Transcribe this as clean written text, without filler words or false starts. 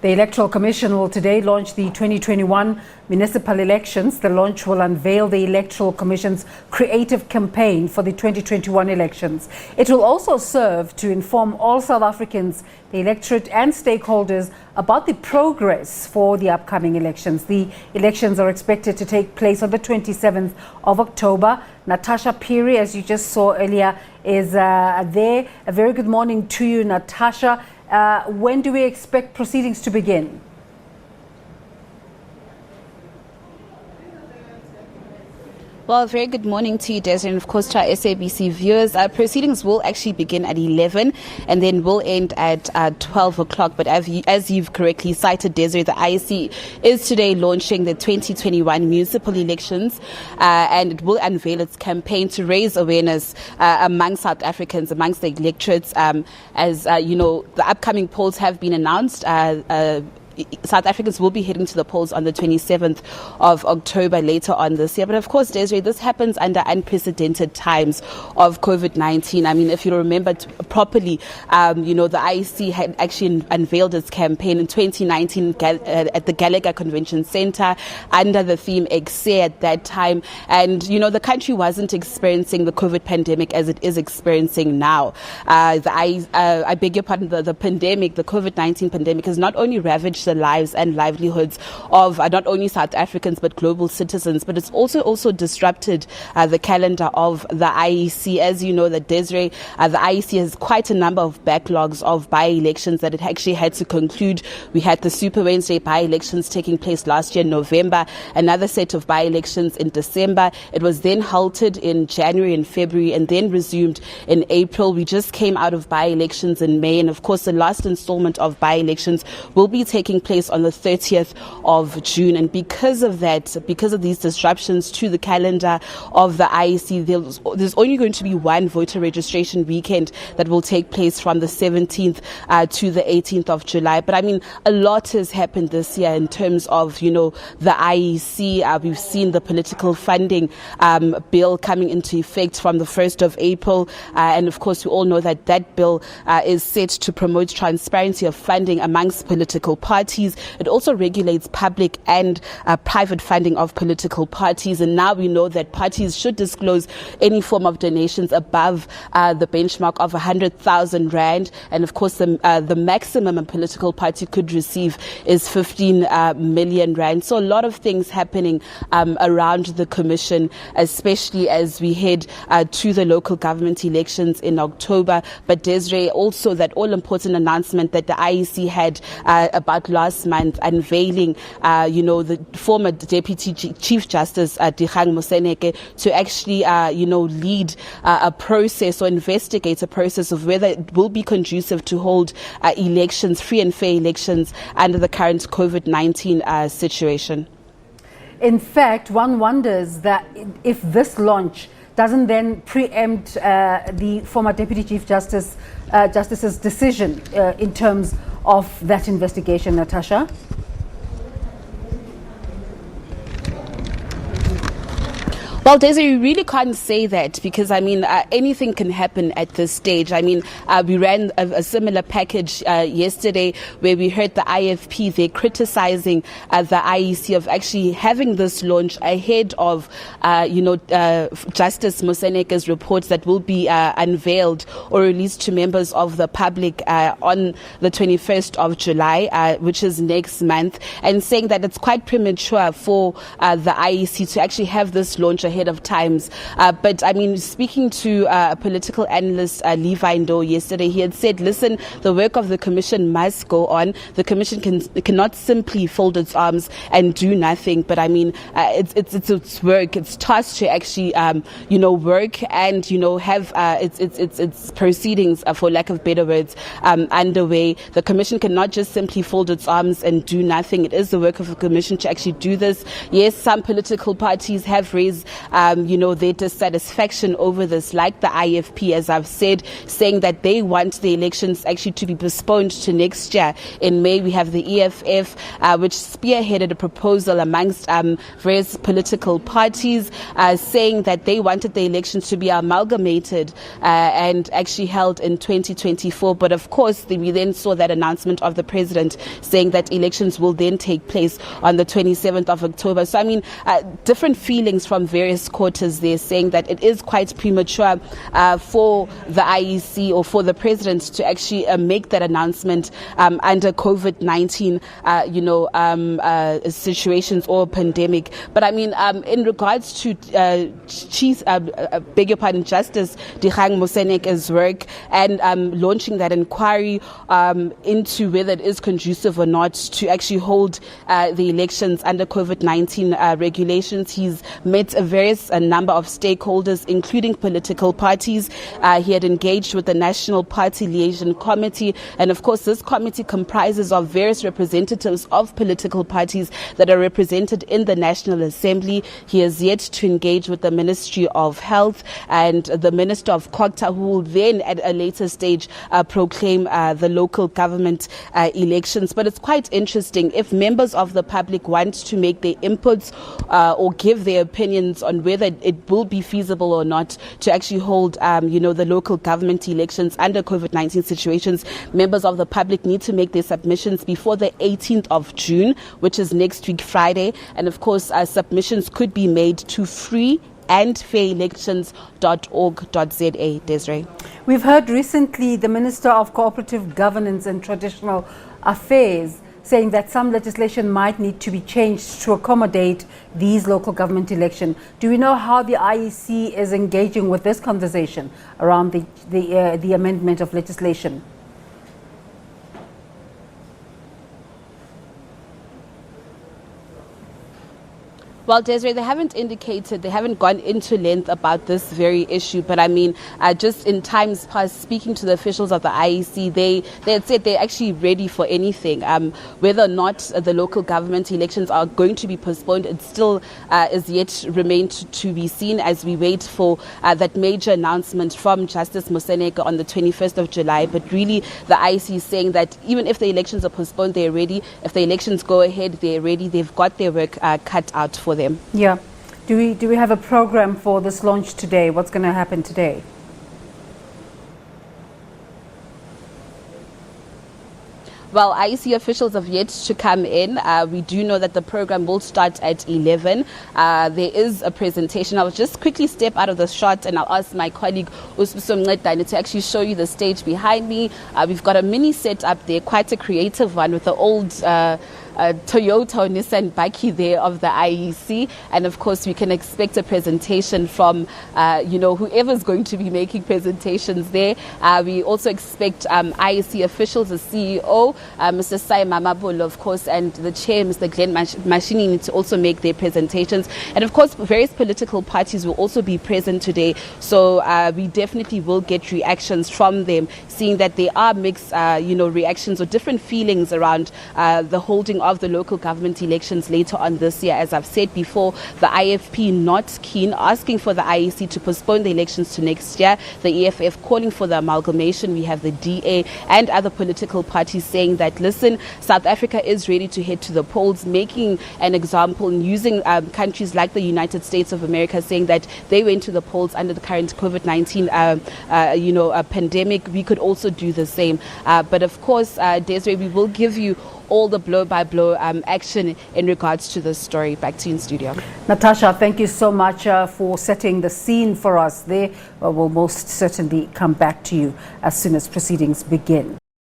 The Electoral Commission will today launch the 2021 Municipal Elections. The launch will unveil the Electoral Commission's creative campaign for the 2021 elections. It will also serve to inform all South Africans, the electorate and stakeholders about the progress for the upcoming elections. The elections are expected to take place on the 27th of October. Natasha Phiri, as you just saw earlier, is there. A very good morning to you, Natasha. When do we expect proceedings to begin? Well, very good morning to you, Desiree, and of course to our SABC viewers. Proceedings will actually begin at 11 and then will end at 12 o'clock. But as you've correctly cited, Desiree, the IEC is today launching the 2021 municipal elections and it will unveil its campaign to raise awareness among South Africans, amongst the electorates. As you know, the upcoming polls have been announced. South Africans will be heading to the polls on the 27th of October later on this year. But of course, Desiree, this happens under unprecedented times of COVID-19. I mean, if you remember properly, the IEC had actually unveiled its campaign in 2019 at the Gallagher Convention Center under the theme Excel at that time. And, the country wasn't experiencing the COVID pandemic as it is experiencing now. I beg your pardon, the pandemic, the COVID-19 pandemic has not only ravaged the lives and livelihoods of not only South Africans but global citizens, but it's also disrupted the calendar of the IEC. As you know, that Desiree, the IEC has quite a number of backlogs of by-elections that it actually had to conclude. We had the Super Wednesday by-elections taking place last year in November, another set of by-elections in December. It was then halted in January and February and then resumed in April. We just came out of by-elections in May, and of course the last installment of by-elections will be taking place on the 30th of June. And because of that, because of these disruptions to the calendar of the IEC, there's only going to be one voter registration weekend that will take place from the 17th to the 18th of July. But I mean, a lot has happened this year in terms of, the IEC. We've seen the political funding bill coming into effect from the 1st of April. And of course, we all know that that bill is set to promote transparency of funding amongst political parties. It also regulates public and private funding of political parties. And now we know that parties should disclose any form of donations above the benchmark of 100,000 rand. And of course, the maximum a political party could receive is 15 million rand. So a lot of things happening around the commission, especially as we head to the local government elections in October. But Desiree, also that all-important announcement that the IEC had about last month, unveiling, the former Deputy Chief Justice Dikgang Moseneke to actually, lead a process or investigate a process of whether it will be conducive to hold elections, free and fair elections, under the current COVID-19 situation. In fact, one wonders that if this launch doesn't then preempt the former Deputy Chief Justice's decision in terms of that investigation, Natasha? Well, Desiree, you really can't say that because, anything can happen at this stage. We ran a similar package yesterday where we heard the IFP, they're criticizing the IEC of actually having this launch ahead of, Justice Moseneke's reports that will be unveiled or released to members of the public on the 21st of July, which is next month, and saying that it's quite premature for the IEC to actually have this launch ahead of times. But speaking to a political analyst, Levi Ndo, yesterday, he had said, listen, the work of the commission must go on. The commission cannot simply fold its arms and do nothing. But it's work. It's tasked to actually, work and, have its proceedings, for lack of better words, underway. The commission cannot just simply fold its arms and do nothing. It is the work of the commission to actually do this. Yes, some political parties have raised their dissatisfaction over this, like the IFP, as I've said, saying that they want the elections actually to be postponed to next year. In May, we have the EFF, which spearheaded a proposal amongst various political parties, saying that they wanted the elections to be amalgamated and actually held in 2024. But of course, we then saw that announcement of the president saying that elections will then take place on the 27th of October. So, I mean, different feelings from various quarters there, saying that it is quite premature for the IEC or for the president to actually make that announcement under COVID-19, situations or pandemic. But I mean, in regards to Justice Dikgang Moseneke's work and launching that inquiry into whether it is conducive or not to actually hold the elections under COVID-19 regulations, he's met a number of stakeholders, including political parties. He had engaged with the National Party Liaison Committee, and of course this committee comprises of various representatives of political parties that are represented in the National Assembly. He has yet to engage with the Ministry of Health and the Minister of Cogta, who will then at a later stage proclaim the local government elections. But it's quite interesting, if members of the public want to make their inputs or give their opinions on whether it will be feasible or not to actually hold the local government elections under COVID-19 situations, members of the public need to make their submissions before the 18th of June, which is next week Friday. And of course, submissions could be made to freeandfairelections.org.za. Desiree. We've heard recently the Minister of Cooperative Governance and Traditional Affairs saying that some legislation might need to be changed to accommodate these local government elections. Do we know how the IEC is engaging with this conversation around the amendment of legislation? Well, Desiree, they haven't gone into length about this very issue. But I mean, just in times past, speaking to the officials of the IEC, they had said they're actually ready for anything. Whether or not the local government elections are going to be postponed, it still is yet remained to be seen as we wait for that major announcement from Justice Moseneke on the 21st of July. But really, the IEC is saying that even if the elections are postponed, they're ready. If the elections go ahead, they're ready. They've got their work cut out for them. Yeah. Do we have a program for this launch today? What's going to happen today? Well, IEC officials have yet to come in. We do know that the program will start at 11. There is a presentation. I'll just quickly step out of the shot and I'll ask my colleague Usbuso Mncedane to actually show you the stage behind me. We've got a mini set up there, quite a creative one with the old Toyota or Nissan Baki there of the IEC. And of course, we can expect a presentation from, whoever's going to be making presentations there. We also expect IEC officials, the CEO, Mr. Sai Mamabolo, of course, and the chair, Mr. Glenn Mashinini, to also make their presentations. And of course, various political parties will also be present today. So we definitely will get reactions from them, seeing that there are mixed, reactions or different feelings around the holding of the local government elections later on this year. As I've said before, the IFP not keen, asking for the IEC to postpone the elections to next year. The EFF calling for the amalgamation. We have the DA and other political parties saying that, listen, South Africa is ready to head to the polls, making an example and using countries like the United States of America, saying that they went to the polls under the current COVID-19 pandemic. We could also do the same. But of course, Desiree, we will give you all the blow-by-blow action in regards to this story. Back to you in studio. Natasha, thank you so much for setting the scene for us there. We'll most certainly come back to you as soon as proceedings begin.